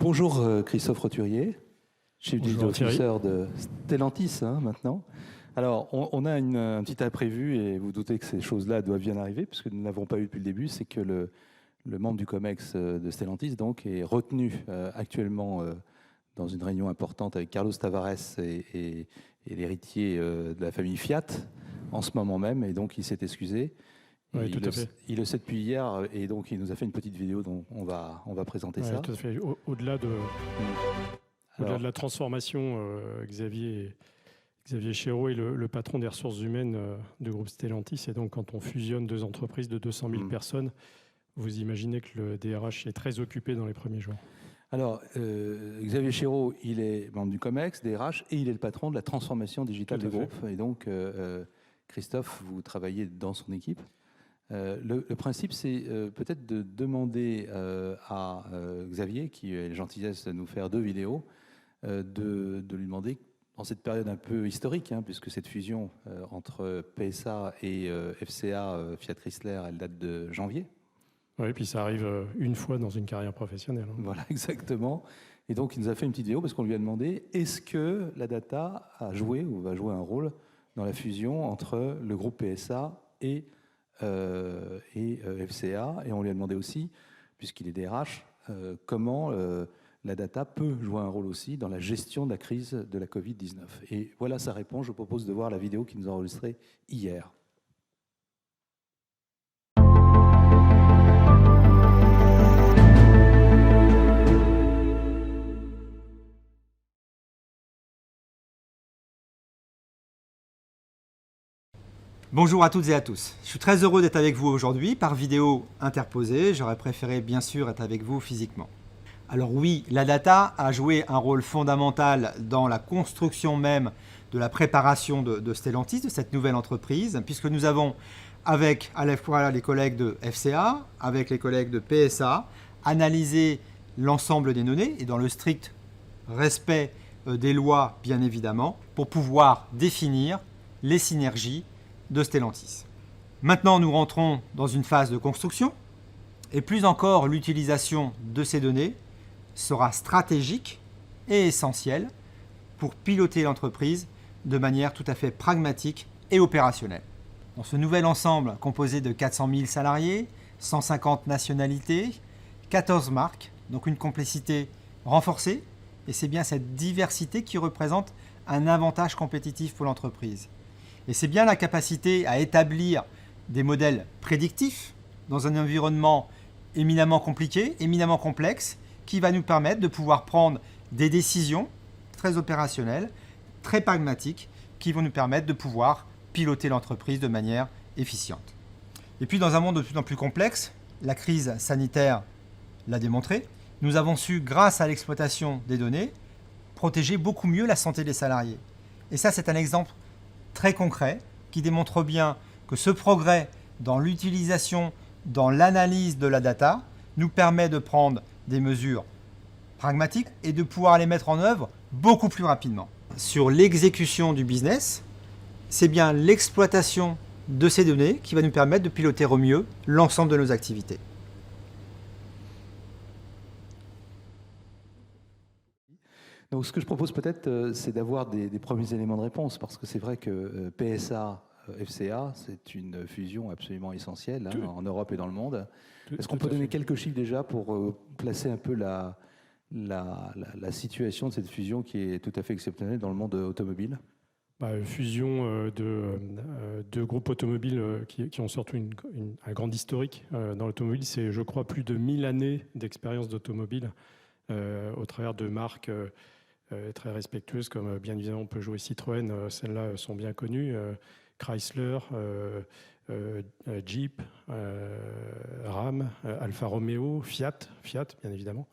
Bonjour Christophe Roturier, Chief Digital Officer de Stellantis maintenant. Alors, on a un petit imprévu et vous doutez que ces choses-là doivent bien arriver puisque nous ne l'avons pas eu depuis le début, c'est que le membre du COMEX de Stellantis donc, est retenu actuellement dans une réunion importante avec Carlos Tavares et l'héritier de la famille Fiat en ce moment même, et donc il s'est excusé. Oui, tout à fait. Il le sait depuis hier et donc il nous a fait une petite vidéo dont on va présenter ça. Tout à fait. Au-delà de la transformation, Xavier Chéreau est le patron des ressources humaines du groupe Stellantis. Et donc, quand on fusionne deux entreprises de 200 000 personnes, vous imaginez que le DRH est très occupé dans les premiers jours. Alors, Xavier Chéreau, il est membre du COMEX, DRH, et il est le patron de la transformation digitale du groupe. Et donc, Christophe, vous travaillez dans son équipe. Le principe, c'est peut-être de demander à Xavier, qui a la gentillesse de nous faire 2 vidéos, de lui demander, dans cette période un peu historique, puisque cette fusion entre PSA et FCA, Fiat Chrysler, elle date de janvier. Oui, puis ça arrive une fois dans une carrière professionnelle. Voilà, exactement. Et donc, il nous a fait une petite vidéo parce qu'on lui a demandé, est-ce que la data a joué ou va jouer un rôle dans la fusion entre le groupe PSA et FCA, et on lui a demandé aussi, puisqu'il est DRH, comment la data peut jouer un rôle aussi dans la gestion de la crise de la Covid-19. Et voilà sa réponse. Je vous propose de voir la vidéo qu'il nous a enregistrée hier. Bonjour à toutes et à tous. Je suis très heureux d'être avec vous aujourd'hui par vidéo interposée. J'aurais préféré bien sûr être avec vous physiquement. Alors oui, la data a joué un rôle fondamental dans la construction même de la préparation de Stellantis, de cette nouvelle entreprise, puisque nous avons, avec à la fois les collègues de FCA, avec les collègues de PSA, analysé l'ensemble des données et dans le strict respect des lois bien évidemment, pour pouvoir définir les synergies de Stellantis. Maintenant, nous rentrons dans une phase de construction et plus encore, l'utilisation de ces données sera stratégique et essentielle pour piloter l'entreprise de manière tout à fait pragmatique et opérationnelle. Dans ce nouvel ensemble composé de 400 000 salariés, 150 nationalités, 14 marques, donc une complexité renforcée, et c'est bien cette diversité qui représente un avantage compétitif pour l'entreprise. Et c'est bien la capacité à établir des modèles prédictifs dans un environnement éminemment compliqué, éminemment complexe, qui va nous permettre de pouvoir prendre des décisions très opérationnelles, très pragmatiques, qui vont nous permettre de pouvoir piloter l'entreprise de manière efficiente. Et puis dans un monde de plus en plus complexe, la crise sanitaire l'a démontré, nous avons su, grâce à l'exploitation des données, protéger beaucoup mieux la santé des salariés. Et ça, c'est un exemple très concret qui démontre bien que ce progrès dans l'utilisation, dans l'analyse de la data nous permet de prendre des mesures pragmatiques et de pouvoir les mettre en œuvre beaucoup plus rapidement. Sur l'exécution du business, c'est bien l'exploitation de ces données qui va nous permettre de piloter au mieux l'ensemble de nos activités. Donc, ce que je propose peut-être, c'est d'avoir des premiers éléments de réponse, parce que c'est vrai que PSA, FCA, c'est une fusion absolument essentielle en Europe et dans le monde. Est-ce qu'on peut donner quelques chiffres déjà pour placer un peu la situation de cette fusion qui est tout à fait exceptionnelle dans le monde automobile? Fusion de groupes automobiles qui ont surtout un grand historique dans l'automobile. C'est, je crois, plus de 1000 années d'expérience d'automobile au travers de marques très respectueuses comme bien évidemment Peugeot et Citroën. Celles-là sont bien connues. Chrysler, Jeep, Ram, Alfa Romeo, Fiat bien évidemment.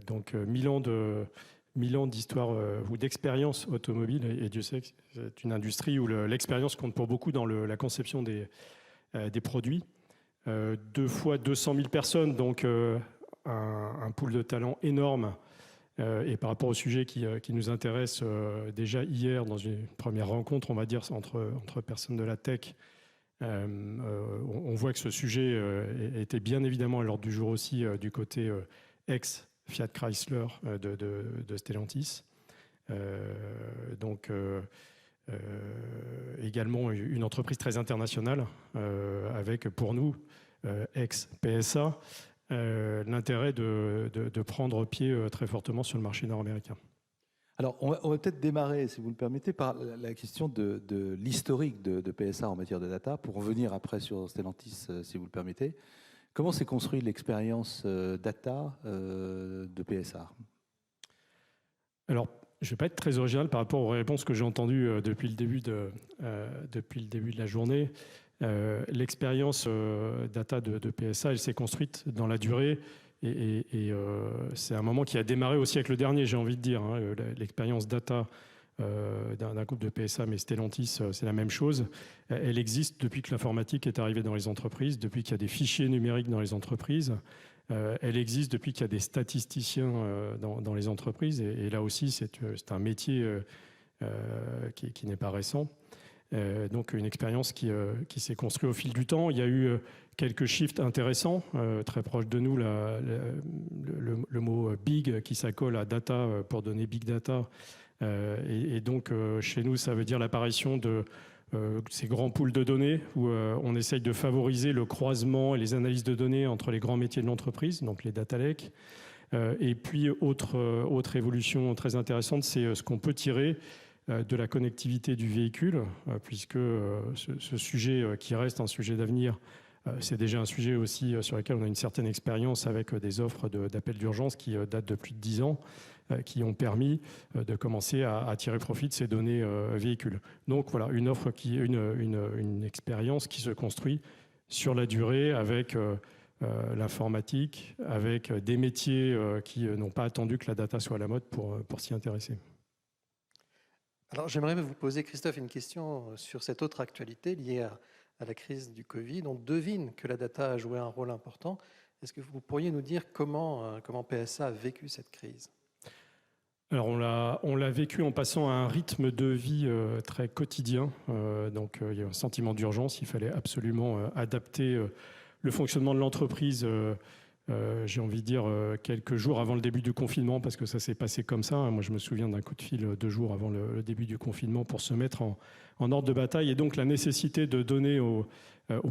Donc 1000 ans d'histoire ou d'expérience automobile, et Dieu sait que c'est une industrie où l'expérience compte pour beaucoup dans la conception des produits. 2 fois 200 000 personnes, donc un pool de talent énorme. Et par rapport au sujet qui nous intéresse, déjà hier, dans une première rencontre, on va dire, entre personnes de la tech, on voit que ce sujet était bien évidemment à l'ordre du jour aussi du côté Fiat Chrysler de Stellantis. Également une entreprise très internationale avec pour nous, ex-PSA, l'intérêt de prendre pied très fortement sur le marché nord-américain. Alors, on va peut-être démarrer, si vous le permettez, par la question de l'historique de PSA en matière de data, pour revenir après sur Stellantis, si vous le permettez. Comment s'est construite l'expérience data de PSA? Alors, je ne vais pas être très original par rapport aux réponses que j'ai entendues depuis le début de la journée. L'expérience data de PSA, elle s'est construite dans la durée et c'est un moment qui a démarré au siècle dernier, j'ai envie de dire. L'expérience data d'un groupe de PSA, mais Stellantis, c'est la même chose. Elle existe depuis que l'informatique est arrivée dans les entreprises, depuis qu'il y a des fichiers numériques dans les entreprises. Elle existe depuis qu'il y a des statisticiens dans les entreprises. Et là aussi, c'est un métier qui n'est pas récent. Donc une expérience qui s'est construite au fil du temps. Il y a eu quelques shifts intéressants, très proches de nous. Le mot big qui s'accole à data pour donner big data. Et donc chez nous, ça veut dire l'apparition de ces grands pools de données où on essaye de favoriser le croisement et les analyses de données entre les grands métiers de l'entreprise, donc les data lakes. Et puis autre évolution très intéressante, c'est ce qu'on peut tirer de la connectivité du véhicule, puisque ce sujet qui reste un sujet d'avenir, c'est déjà un sujet aussi sur lequel on a une certaine expérience avec des offres d'appel d'urgence qui datent de plus de 10 ans, qui ont permis de commencer à tirer profit de ces données véhicules. Donc voilà, une offre une expérience qui se construit sur la durée avec l'informatique, avec des métiers qui n'ont pas attendu que la data soit à la mode pour s'y intéresser. Alors j'aimerais vous poser, Christophe, une question sur cette autre actualité liée à la crise du Covid. On devine que la data a joué un rôle important. Est-ce que vous pourriez nous dire comment PSA a vécu cette crise ? Alors on l'a vécu en passant à un rythme de vie très quotidien. Donc il y a un sentiment d'urgence. Il fallait absolument adapter le fonctionnement de l'entreprise. J'ai envie de dire quelques jours avant le début du confinement, parce que ça s'est passé comme ça. Moi, je me souviens d'un coup de fil 2 jours avant le début du confinement pour se mettre en ordre de bataille. Et donc, la nécessité de donner au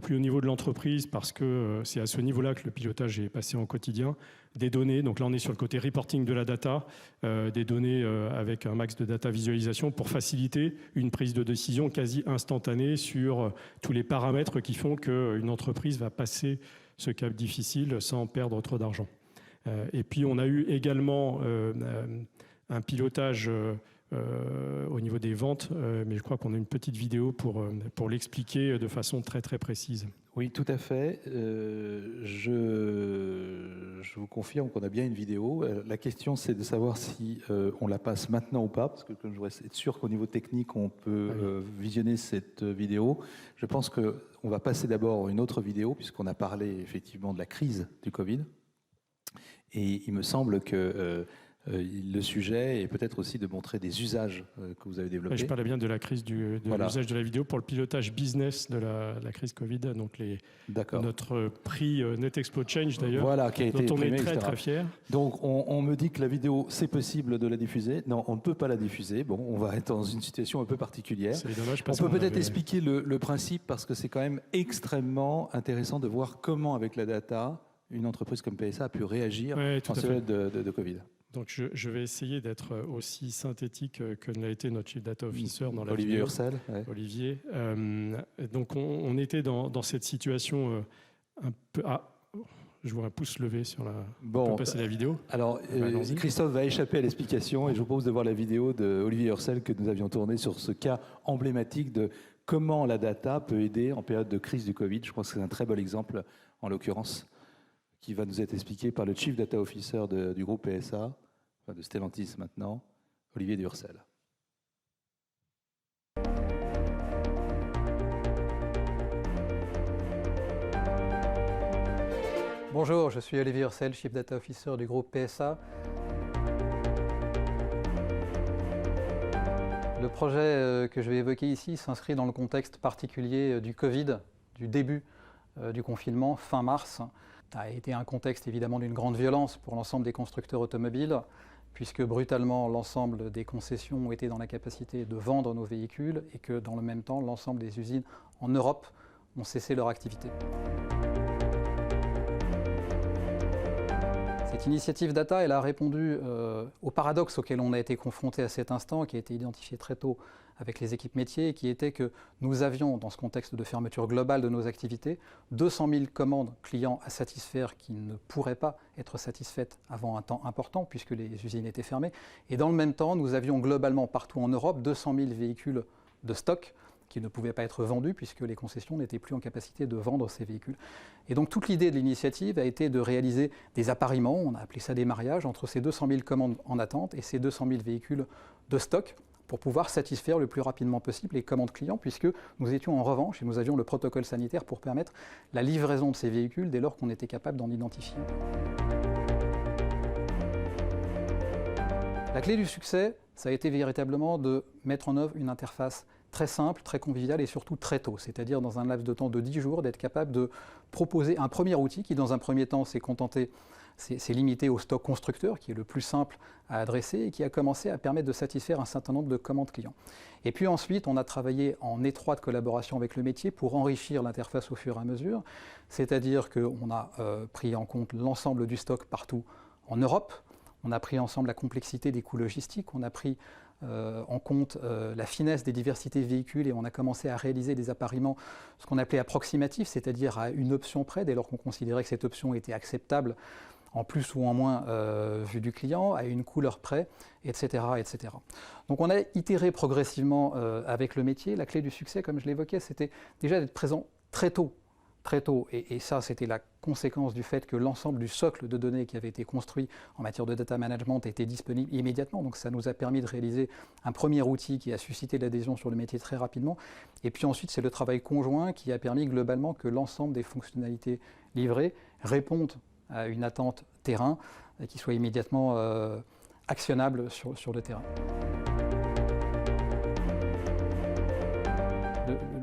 plus haut niveau de l'entreprise, parce que c'est à ce niveau-là que le pilotage est passé en quotidien, des données. Donc là, on est sur le côté reporting de la data, des données avec un max de data visualisation pour faciliter une prise de décision quasi instantanée sur tous les paramètres qui font qu'une entreprise va passer ce cap difficile sans perdre trop d'argent. Et puis on a eu également un pilotage au niveau des ventes, mais je crois qu'on a une petite vidéo pour l'expliquer de façon très très précise. Oui, tout à fait. Je vous confirme qu'on a bien une vidéo. La question, c'est de savoir si on la passe maintenant ou pas, parce que comme je voudrais être sûr qu'au niveau technique, on peut visionner cette vidéo. Je pense qu'on va passer d'abord une autre vidéo, puisqu'on a parlé effectivement de la crise du Covid. Et il me semble que le sujet est peut-être aussi de montrer des usages que vous avez développés. Je parlais bien de la crise de l'usage de la vidéo pour le pilotage business de la crise Covid, donc notre prix NetExpo Change d'ailleurs, voilà, qui a été dont on imprimé, est très etc. très fiers. Donc on me dit que la vidéo, c'est possible de la diffuser. Non, on ne peut pas la diffuser. Bon, on va être dans une situation un peu particulière. C'est dommage, on peut peut-être expliquer le principe, parce que c'est quand même extrêmement intéressant de voir comment, avec la data, une entreprise comme PSA a pu réagir en période de Covid. Donc je vais essayer d'être aussi synthétique que ne l'a été notre Chief Data Officer dans la Olivier vidéo. Ursel. Ouais. Olivier. Donc on était dans cette situation un peu... Ah, je vois un pouce levé sur la... Bon, on peut passer la vidéo. Alors Christophe va échapper à l'explication et je vous propose de voir la vidéo de Olivier Ursel que nous avions tournée sur ce cas emblématique de comment la data peut aider en période de crise du Covid. Je crois que c'est un très bon exemple en l'occurrence, qui va nous être expliqué par le Chief Data Officer du groupe PSA, de Stellantis maintenant, Olivier Ursel. Bonjour, je suis Olivier Ursel, Chief Data Officer du groupe PSA. Le projet que je vais évoquer ici s'inscrit dans le contexte particulier du Covid, du début du confinement, fin mars. a été un contexte évidemment d'une grande violence pour l'ensemble des constructeurs automobiles, puisque brutalement l'ensemble des concessions ont été dans la capacité de vendre nos véhicules et que dans le même temps, l'ensemble des usines en Europe ont cessé leur activité. Cette initiative data, elle a répondu au paradoxe auquel on a été confronté à cet instant, qui a été identifié très tôt avec les équipes métiers, qui était que nous avions, dans ce contexte de fermeture globale de nos activités, 200 000 commandes clients à satisfaire qui ne pourraient pas être satisfaites avant un temps important, puisque les usines étaient fermées. Et dans le même temps, nous avions globalement partout en Europe 200 000 véhicules de stock qui ne pouvaient pas être vendus puisque les concessions n'étaient plus en capacité de vendre ces véhicules. Et donc toute l'idée de l'initiative a été de réaliser des appariements, on a appelé ça des mariages, entre ces 200 000 commandes en attente et ces 200 000 véhicules de stock pour pouvoir satisfaire le plus rapidement possible les commandes clients, puisque nous étions en revanche, et nous avions le protocole sanitaire pour permettre la livraison de ces véhicules dès lors qu'on était capable d'en identifier. La clé du succès, ça a été véritablement de mettre en œuvre une interface très simple, très conviviale et surtout très tôt, c'est-à-dire dans un laps de temps de 10 jours, d'être capable de proposer un premier outil qui, dans un premier temps, s'est limité au stock constructeur, qui est le plus simple à adresser et qui a commencé à permettre de satisfaire un certain nombre de commandes clients. Et puis ensuite, on a travaillé en étroite collaboration avec le métier pour enrichir l'interface au fur et à mesure, c'est-à-dire qu'on a pris en compte l'ensemble du stock partout en Europe, on a pris ensemble la complexité des coûts logistiques, on a pris en compte la finesse des diversités de véhicules et on a commencé à réaliser des appariements, ce qu'on appelait approximatifs, c'est-à-dire à une option près, dès lors qu'on considérait que cette option était acceptable en plus ou en moins vu du client, à une couleur près, etc., etc. Donc on a itéré progressivement avec le métier. La clé du succès, comme je l'évoquais, c'était déjà d'être présent très tôt. Et ça, c'était la conséquence du fait que l'ensemble du socle de données qui avait été construit en matière de data management était disponible immédiatement. Donc ça nous a permis de réaliser un premier outil qui a suscité l'adhésion sur le métier très rapidement. Et puis ensuite, c'est le travail conjoint qui a permis globalement que l'ensemble des fonctionnalités livrées répondent à une attente terrain et qui soit immédiatement actionnable sur le terrain.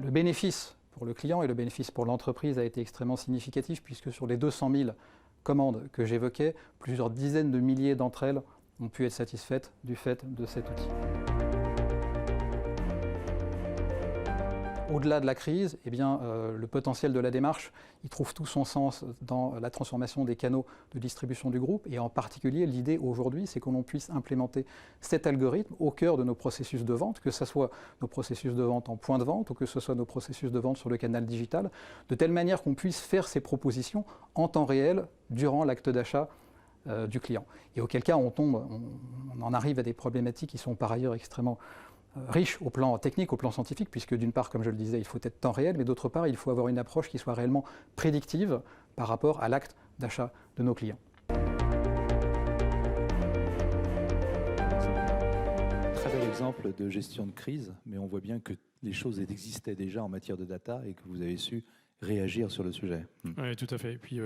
Le bénéfice pour le client et le bénéfice pour l'entreprise a été extrêmement significatif puisque sur les 200 000 commandes que j'évoquais, plusieurs dizaines de milliers d'entre elles ont pu être satisfaites du fait de cet outil. Au-delà de la crise, eh bien, le potentiel de la démarche, il trouve tout son sens dans la transformation des canaux de distribution du groupe. Et en particulier, l'idée aujourd'hui, c'est qu'on puisse implémenter cet algorithme au cœur de nos processus de vente, que ce soit nos processus de vente en point de vente ou que ce soit nos processus de vente sur le canal digital, de telle manière qu'on puisse faire ces propositions en temps réel durant l'acte d'achat du client. Et auquel cas, on en arrive à des problématiques qui sont par ailleurs extrêmement riche au plan technique, au plan scientifique, puisque d'une part, comme je le disais, il faut être temps réel, mais d'autre part, il faut avoir une approche qui soit réellement prédictive par rapport à l'acte d'achat de nos clients. Très bel exemple de gestion de crise, mais on voit bien que les choses existaient déjà en matière de data et que vous avez su réagir sur le sujet. Oui, tout à fait. Et puis,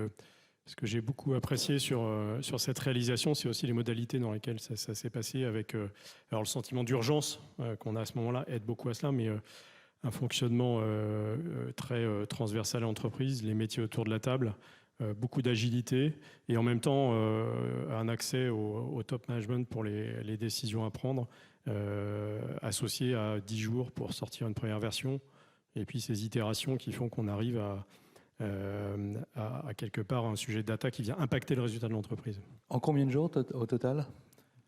ce que j'ai beaucoup apprécié sur cette réalisation, c'est aussi les modalités dans lesquelles ça s'est passé avec alors le sentiment d'urgence qu'on a à ce moment-là aide beaucoup à cela, mais un fonctionnement très transversal à l'entreprise, les métiers autour de la table, beaucoup d'agilité et en même temps un accès au top management pour les décisions à prendre, associé à 10 jours pour sortir une première version et puis ces itérations qui font qu'on arrive à quelque part un sujet de data qui vient impacter le résultat de l'entreprise. En combien de jours au total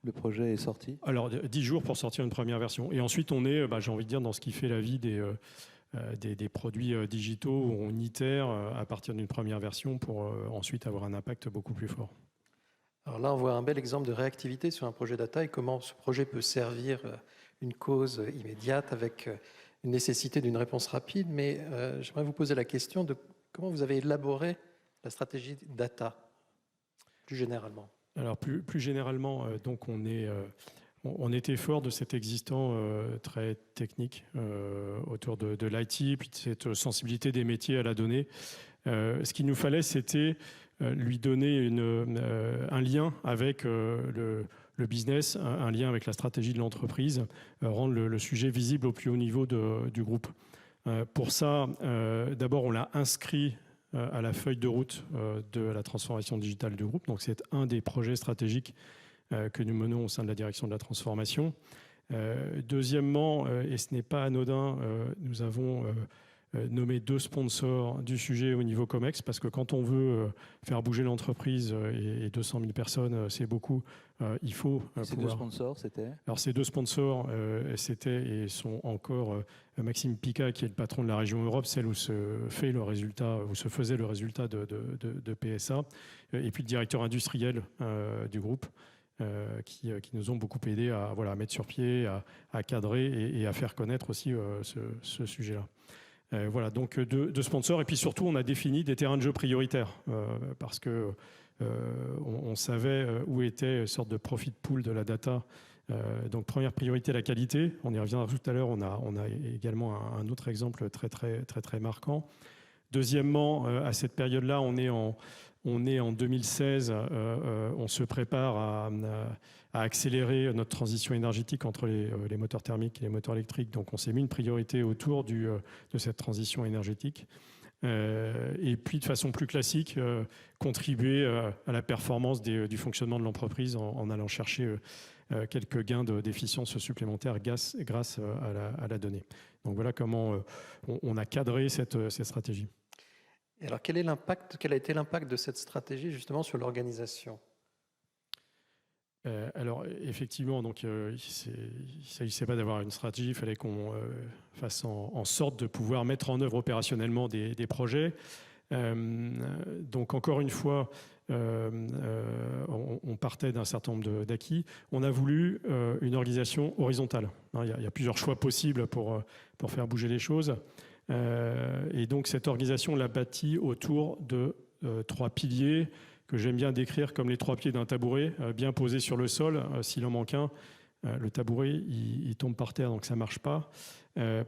le projet est sorti? Alors 10 jours pour sortir une première version. Et ensuite on est, j'ai envie de dire, dans ce qui fait la vie des produits digitaux où on itère à partir d'une première version pour ensuite avoir un impact beaucoup plus fort. Alors là, on voit un bel exemple de réactivité sur un projet data et comment ce projet peut servir une cause immédiate avec une nécessité d'une réponse rapide. Mais j'aimerais vous poser la question de comment vous avez élaboré la stratégie data, plus généralement? Alors, plus généralement, donc on était fort de cet existant très technique autour de l'IT, puis de cette sensibilité des métiers à la donnée. Ce qu'il nous fallait, c'était lui donner un lien avec le business, un lien avec la stratégie de l'entreprise, rendre le sujet visible au plus haut niveau du groupe. Pour ça, d'abord, on l'a inscrit à la feuille de route de la transformation digitale du groupe. Donc c'est un des projets stratégiques que nous menons au sein de la direction de la transformation. Deuxièmement, et ce n'est pas anodin, nous avons nommé 2 sponsors du sujet au niveau COMEX, parce que quand on veut faire bouger l'entreprise, et 200 000 personnes, c'est beaucoup, il faut Ces pouvoir... 2 sponsors, c'était? Alors ces 2 sponsors, c'était et sont encore Maxime Pica, qui est le patron de la région Europe, celle où se faisait le résultat de PSA, et puis le directeur industriel du groupe, qui nous ont beaucoup aidé à mettre sur pied, à cadrer et à faire connaître aussi ce sujet-là. Voilà, donc 2 sponsors. Et puis surtout, on a défini des terrains de jeu prioritaires parce que on savait où était une sorte de profit pool de la data. Donc première priorité, la qualité. On y reviendra tout à l'heure. On a également un autre exemple très marquant. Deuxièmement, à cette période-là, on est en 2016. On se prépare à accélérer notre transition énergétique entre les moteurs thermiques et les moteurs électriques. Donc on s'est mis une priorité autour de cette transition énergétique. Et puis de façon plus classique, contribuer à la performance du fonctionnement de l'entreprise en allant chercher quelques gains d'efficience supplémentaires grâce à la donnée. Donc voilà comment on a cadré cette stratégie. Et alors quel a été l'impact de cette stratégie justement sur l'organisation ? Alors effectivement, donc, il ne s'agissait pas d'avoir une stratégie, il fallait qu'on fasse en sorte de pouvoir mettre en œuvre opérationnellement des projets. Donc encore une fois, on partait d'un certain nombre d'acquis. On a voulu une organisation horizontale. Il y a plusieurs choix possibles pour faire bouger les choses. Et donc cette organisation, on l'a bâtie autour de 3 piliers que j'aime bien décrire comme les 3 pieds d'un tabouret, bien posés sur le sol. S'il en manque un, le tabouret, il tombe par terre, donc ça ne marche pas.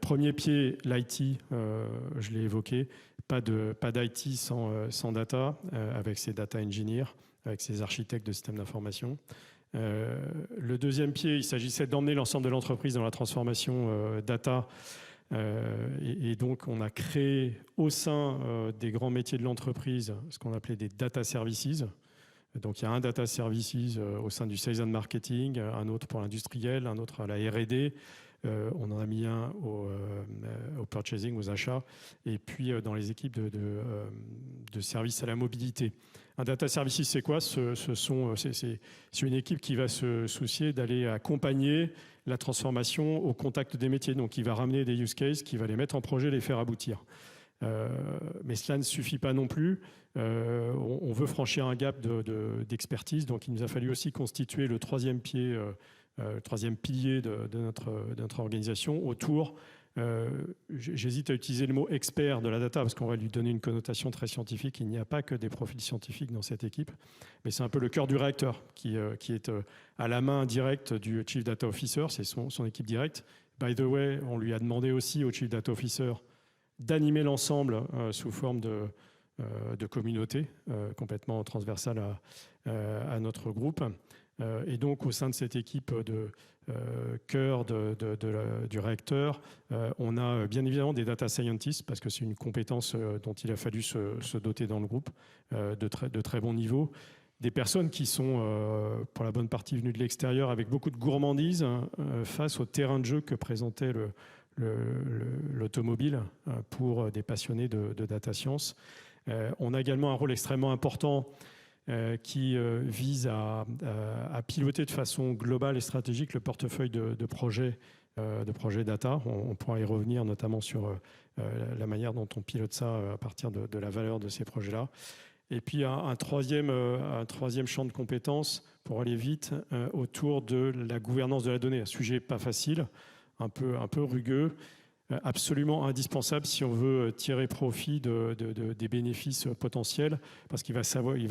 Premier pied, l'IT, je l'ai évoqué. Pas d'IT sans data, avec ses data engineers, avec ses architectes de systèmes d'information. Le deuxième pied, il s'agissait d'emmener l'ensemble de l'entreprise dans la transformation data. Et donc, on a créé au sein des grands métiers de l'entreprise ce qu'on appelait des data services. Donc, il y a un data services au sein du sales and marketing, un autre pour l'industriel, un autre à la R&D. On en a mis un au purchasing, aux achats, et puis dans les équipes de services à la mobilité. Un data services, c'est quoi ? C'est une équipe qui va se soucier d'aller accompagner la transformation au contact des métiers. Donc, qui va ramener des use cases, qui va les mettre en projet, les faire aboutir. Mais cela ne suffit pas non plus. On veut franchir un gap d'expertise. Donc, il nous a fallu aussi constituer le 3e pied, le 3e pilier de notre organisation autour. J'hésite à utiliser le mot expert de la data parce qu'on va lui donner une connotation très scientifique. Il n'y a pas que des profils scientifiques dans cette équipe, mais c'est un peu le cœur du réacteur qui est à la main directe du Chief Data Officer, c'est son équipe directe. By the way, on lui a demandé aussi au Chief Data Officer d'animer l'ensemble sous forme de communauté complètement transversale à notre groupe. Et donc, au sein de cette équipe de cœur du réacteur, on a bien évidemment des data scientists, parce que c'est une compétence dont il a fallu se doter dans le groupe de très bon niveau. Des personnes qui sont, pour la bonne partie, venues de l'extérieur avec beaucoup de gourmandise face au terrain de jeu que présentait l'automobile pour des passionnés de data science. On a également un rôle extrêmement important qui vise à piloter de façon globale et stratégique le portefeuille de projets data. On pourra y revenir notamment sur la manière dont on pilote ça à partir de la valeur de ces projets-là. Et puis un troisième champ de compétences, pour aller vite, autour de la gouvernance de la donnée. Un sujet pas facile, un peu rugueux, absolument indispensable si on veut tirer profit des bénéfices potentiels, parce qu'il va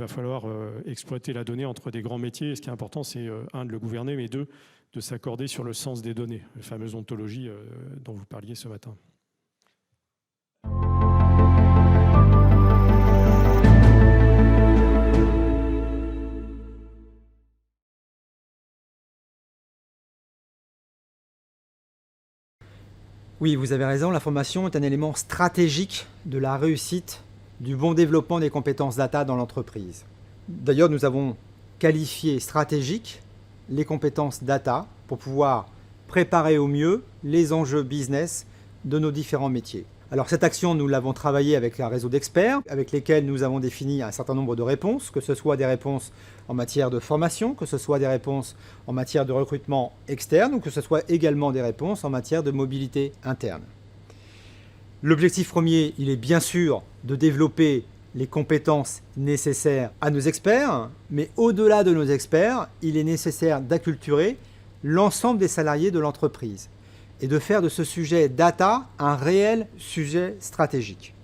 falloir exploiter la donnée entre des grands métiers. Et ce qui est important, c'est un, de le gouverner, mais deux, de s'accorder sur le sens des données, la fameuse ontologie dont vous parliez ce matin. Oui, vous avez raison, la formation est un élément stratégique de la réussite du bon développement des compétences data dans l'entreprise. D'ailleurs, nous avons qualifié stratégique les compétences data pour pouvoir préparer au mieux les enjeux business de nos différents métiers. Alors cette action, nous l'avons travaillée avec un réseau d'experts avec lesquels nous avons défini un certain nombre de réponses, que ce soit des réponses en matière de formation, que ce soit des réponses en matière de recrutement externe ou que ce soit également des réponses en matière de mobilité interne. L'objectif premier, il est bien sûr de développer les compétences nécessaires à nos experts, mais au-delà de nos experts, il est nécessaire d'acculturer l'ensemble des salariés de l'entreprise et de faire de ce sujet data un réel sujet stratégique.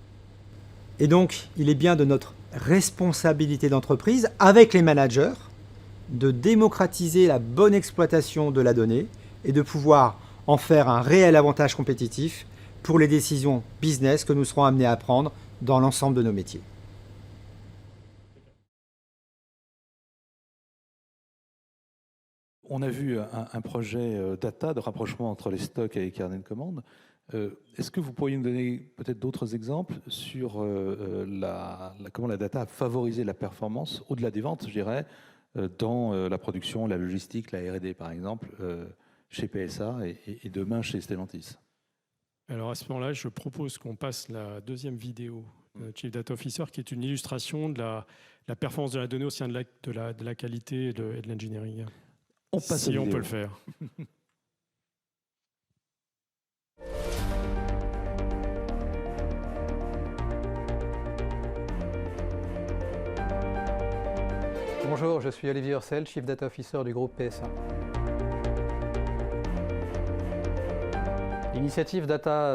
Et donc, il est bien de notre responsabilité d'entreprise, avec les managers, de démocratiser la bonne exploitation de la donnée et de pouvoir en faire un réel avantage compétitif pour les décisions business que nous serons amenés à prendre dans l'ensemble de nos métiers. On a vu un projet data de rapprochement entre les stocks et les carnets de commandes. Est-ce que vous pourriez nous donner peut-être d'autres exemples sur comment la data a favorisé la performance, au-delà des ventes, je dirais, dans la production, la logistique, la R&D par exemple, chez PSA et demain chez Stellantis? Alors à ce moment-là, je propose qu'on passe la deuxième vidéo de notre Chief Data Officer, qui est une illustration de la performance de la donnée au sein de la qualité et de l'engineering. On passe si on peut le faire. Bonjour, je suis Olivier Ursel, Chief Data Officer du groupe PSA. L'initiative data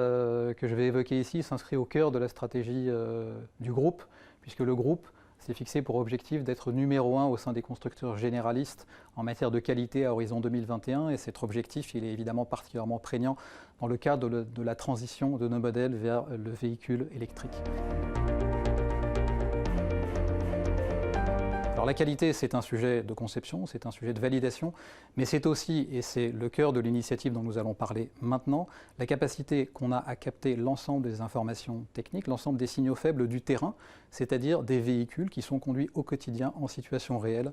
que je vais évoquer ici s'inscrit au cœur de la stratégie du groupe, puisque le groupe s'est fixé pour objectif d'être numéro 1 au sein des constructeurs généralistes en matière de qualité à horizon 2021. Et cet objectif, il est évidemment particulièrement prégnant dans le cadre de la transition de nos modèles vers le véhicule électrique. Alors la qualité, c'est un sujet de conception, c'est un sujet de validation, mais c'est aussi, et c'est le cœur de l'initiative dont nous allons parler maintenant, la capacité qu'on a à capter l'ensemble des informations techniques, l'ensemble des signaux faibles du terrain, c'est-à-dire des véhicules qui sont conduits au quotidien en situation réelle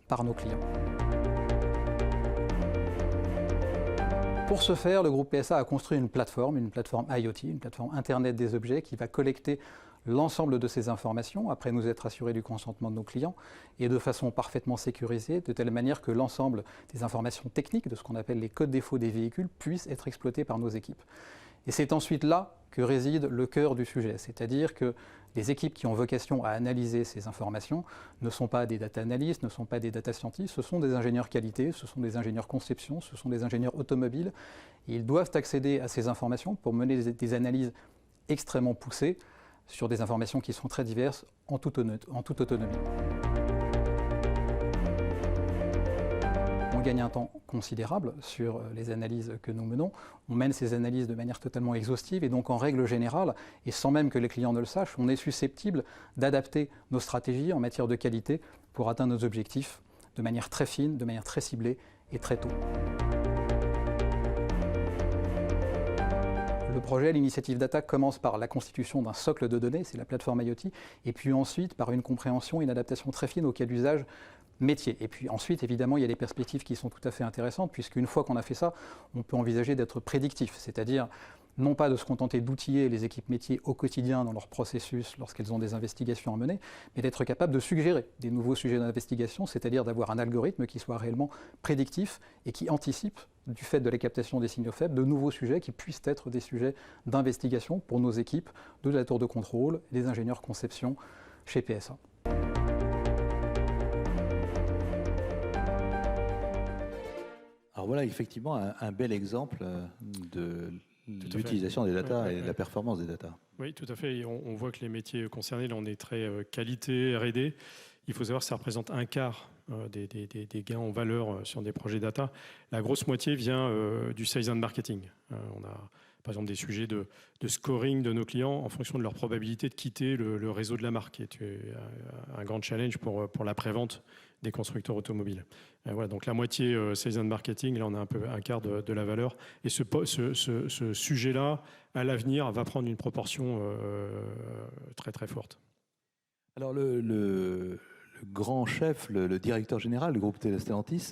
par nos clients. Pour ce faire, le groupe PSA a construit une plateforme IoT, une plateforme Internet des objets qui va collecter l'ensemble de ces informations, après nous être assurés du consentement de nos clients, et de façon parfaitement sécurisée, de telle manière que l'ensemble des informations techniques, de ce qu'on appelle les codes défauts des véhicules, puissent être exploités par nos équipes. Et c'est ensuite là que réside le cœur du sujet, c'est-à-dire que les équipes qui ont vocation à analyser ces informations ne sont pas des data analystes, ne sont pas des data scientists, ce sont des ingénieurs qualité, ce sont des ingénieurs conception, ce sont des ingénieurs automobiles. Ils doivent accéder à ces informations pour mener des analyses extrêmement poussées sur des informations qui sont très diverses en toute autonomie. On gagne un temps considérable sur les analyses que nous menons. On mène ces analyses de manière totalement exhaustive et donc en règle générale, et sans même que les clients ne le sachent, on est susceptible d'adapter nos stratégies en matière de qualité pour atteindre nos objectifs de manière très fine, de manière très ciblée et très tôt. Le projet, l'initiative data, commence par la constitution d'un socle de données, c'est la plateforme IoT, et puis ensuite par une compréhension et une adaptation très fine au cas d'usage métier. Et puis ensuite, évidemment, il y a des perspectives qui sont tout à fait intéressantes, puisqu'une fois qu'on a fait ça, on peut envisager d'être prédictif, c'est-à-dire non pas de se contenter d'outiller les équipes métiers au quotidien dans leur processus lorsqu'elles ont des investigations à mener, mais d'être capable de suggérer des nouveaux sujets d'investigation, c'est-à-dire d'avoir un algorithme qui soit réellement prédictif et qui anticipe, du fait de la captation des signaux faibles, de nouveaux sujets qui puissent être des sujets d'investigation pour nos équipes de la tour de contrôle, des ingénieurs conception chez PSA. Alors voilà effectivement un bel exemple de l'utilisation des data et de la performance des data. Oui, tout à fait. Et on voit que les métiers concernés, là, on est très qualité, R&D. Il faut savoir que ça représente un quart des gains en valeur sur des projets data. La grosse moitié vient du sales and marketing. On a par exemple des sujets de scoring de nos clients en fonction de leur probabilité de quitter le réseau de la marque, qui est un grand challenge pour la prévente des constructeurs automobiles. Voilà, donc la moitié sales and marketing, là on a un quart de la valeur. Et ce sujet-là, à l'avenir, va prendre une proportion très très forte. Alors le grand chef, le directeur général du groupe Stellantis,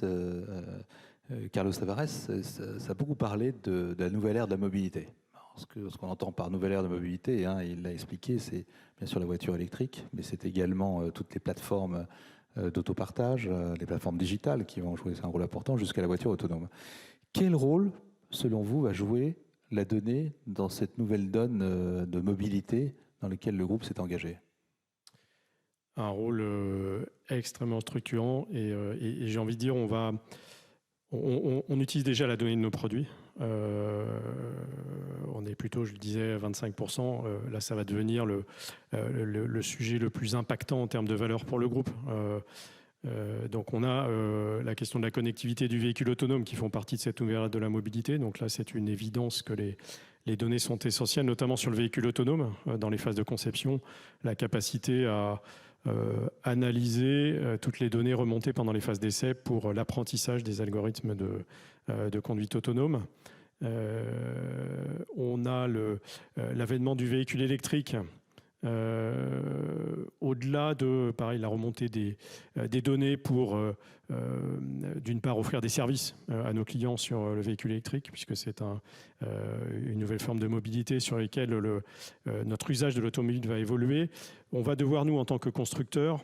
Carlos Tavares, ça a beaucoup parlé de la nouvelle ère de la mobilité. Ce qu'on entend par nouvelle ère de mobilité, hein, il l'a expliqué, c'est bien sûr la voiture électrique, mais c'est également toutes les plateformes d'autopartage, les plateformes digitales qui vont jouer un rôle important jusqu'à la voiture autonome. Quel rôle, selon vous, va jouer la donnée dans cette nouvelle donne de mobilité dans laquelle le groupe s'est engagé? Un rôle extrêmement structurant et j'ai envie de dire, on utilise déjà la donnée de nos produits. On est plutôt, je le disais, 25%. Là, ça va devenir le sujet le plus impactant en termes de valeur pour le groupe. Donc, on a la question de la connectivité du véhicule autonome qui font partie de cette nouvelle ère de la mobilité. Donc là, c'est une évidence que les données sont essentielles, notamment sur le véhicule autonome, dans les phases de conception, la capacité à analyser toutes les données remontées pendant les phases d'essai pour l'apprentissage des algorithmes de conduite autonome. On a l'avènement du véhicule électrique. Au-delà de, pareil, la remontée des données pour, d'une part, offrir des services à nos clients sur le véhicule électrique, puisque c'est une nouvelle forme de mobilité sur laquelle notre usage de l'automobile va évoluer. On va devoir, nous, en tant que constructeurs,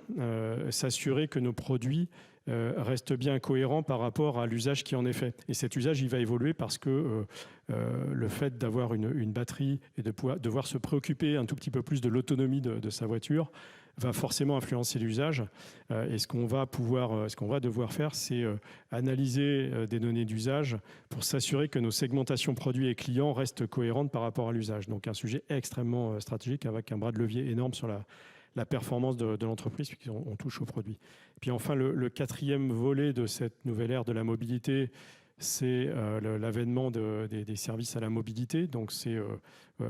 s'assurer que nos produits reste bien cohérent par rapport à l'usage qui en est fait. Et cet usage, il va évoluer parce que le fait d'avoir une batterie et de devoir se préoccuper un tout petit peu plus de l'autonomie de sa voiture va forcément influencer l'usage. Et ce qu'on va devoir faire, c'est analyser des données d'usage pour s'assurer que nos segmentations produits et clients restent cohérentes par rapport à l'usage. Donc un sujet extrêmement stratégique avec un bras de levier énorme sur la performance de l'entreprise, puisqu'on touche aux produits. Puis enfin, le quatrième volet de cette nouvelle ère de la mobilité, c'est l'avènement des services à la mobilité. Donc c'est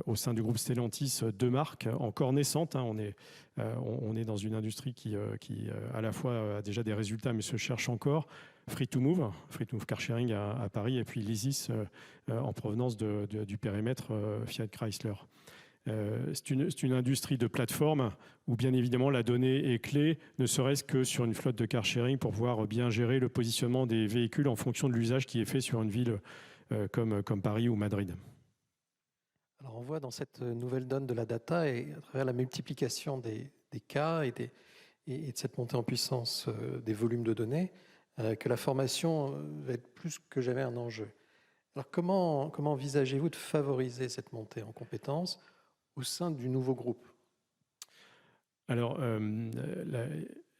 au sein du groupe Stellantis 2 marques encore naissantes. Hein. On est dans une industrie qui à la fois a déjà des résultats mais se cherche encore. Free2Move Car Sharing à Paris, et puis Leasys en provenance du périmètre Fiat Chrysler. C'est une industrie de plateforme où bien évidemment la donnée est clé, ne serait-ce que sur une flotte de car sharing pour pouvoir bien gérer le positionnement des véhicules en fonction de l'usage qui est fait sur une ville comme Paris ou Madrid. Alors on voit dans cette nouvelle donne de la data et à travers la multiplication des cas et de cette montée en puissance des volumes de données que la formation va être plus que jamais un enjeu. Alors comment envisagez-vous de favoriser cette montée en compétences au sein du nouveau groupe? Alors,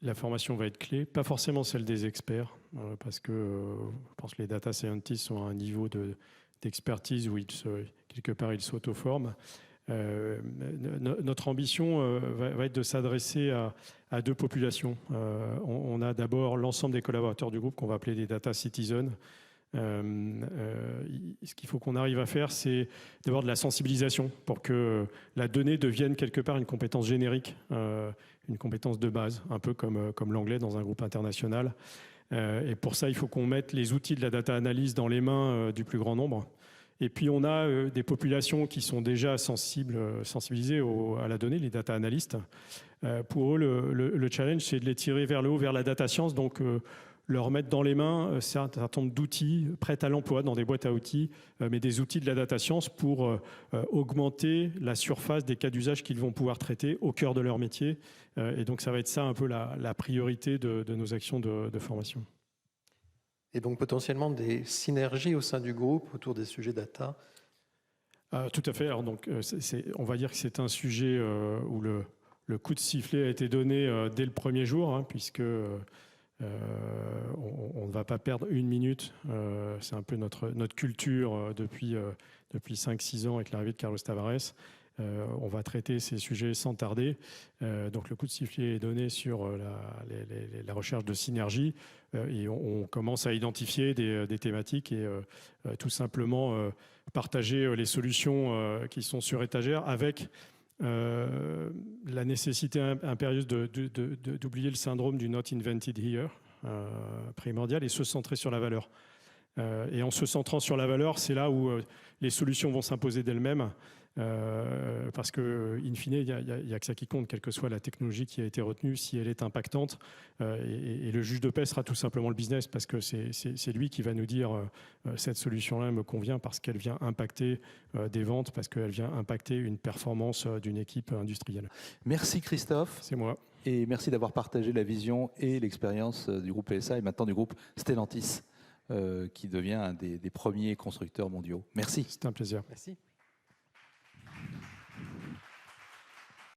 la formation va être clé, pas forcément celle des experts, parce que je pense que les data scientists sont à un niveau d'expertise où quelque part ils s'auto-forment. Notre ambition va être de s'adresser à 2 populations. On a d'abord l'ensemble des collaborateurs du groupe qu'on va appeler des data citizens. Ce qu'il faut qu'on arrive à faire, c'est d'avoir de la sensibilisation pour que la donnée devienne quelque part une compétence générique, une compétence de base, un peu comme l'anglais dans un groupe international. Et pour ça, il faut qu'on mette les outils de la data analyse dans les mains du plus grand nombre. Et puis on a des populations qui sont déjà sensibilisées à la donnée, les data analystes. Pour eux, le challenge, c'est de les tirer vers le haut, vers la data science. Donc leur mettre dans les mains un certain nombre d'outils prêts à l'emploi dans des boîtes à outils, mais des outils de la data science pour augmenter la surface des cas d'usage qu'ils vont pouvoir traiter au cœur de leur métier. Et donc ça va être ça un peu la priorité de nos actions de formation. Et donc potentiellement des synergies au sein du groupe autour des sujets data. Tout à fait. Alors donc, on va dire que c'est un sujet où le coup de sifflet a été donné dès le premier jour, hein, puisque on ne va pas perdre une minute. C'est un peu notre culture depuis 5-6 ans avec l'arrivée de Carlos Tavares. On va traiter ces sujets sans tarder. Donc le coup de sifflet est donné sur la recherche de synergie et on commence à identifier des thématiques et tout simplement partager les solutions qui sont sur étagère avec la nécessité impérieuse d'oublier le syndrome du not invented here, primordial, et se centrer sur la valeur. Et en se centrant sur la valeur, c'est là où les solutions vont s'imposer d'elles-mêmes. parce que, in fine, il n'y a que ça qui compte, quelle que soit la technologie qui a été retenue, si elle est impactante. Et le juge de paix sera tout simplement le business, parce que c'est lui qui va nous dire cette solution-là me convient parce qu'elle vient impacter des ventes, parce qu'elle vient impacter une performance d'une équipe industrielle. Merci Christophe. C'est moi. Et merci d'avoir partagé la vision et l'expérience du groupe PSA et maintenant du groupe Stellantis, qui devient un des premiers constructeurs mondiaux. Merci. C'était un plaisir. Merci.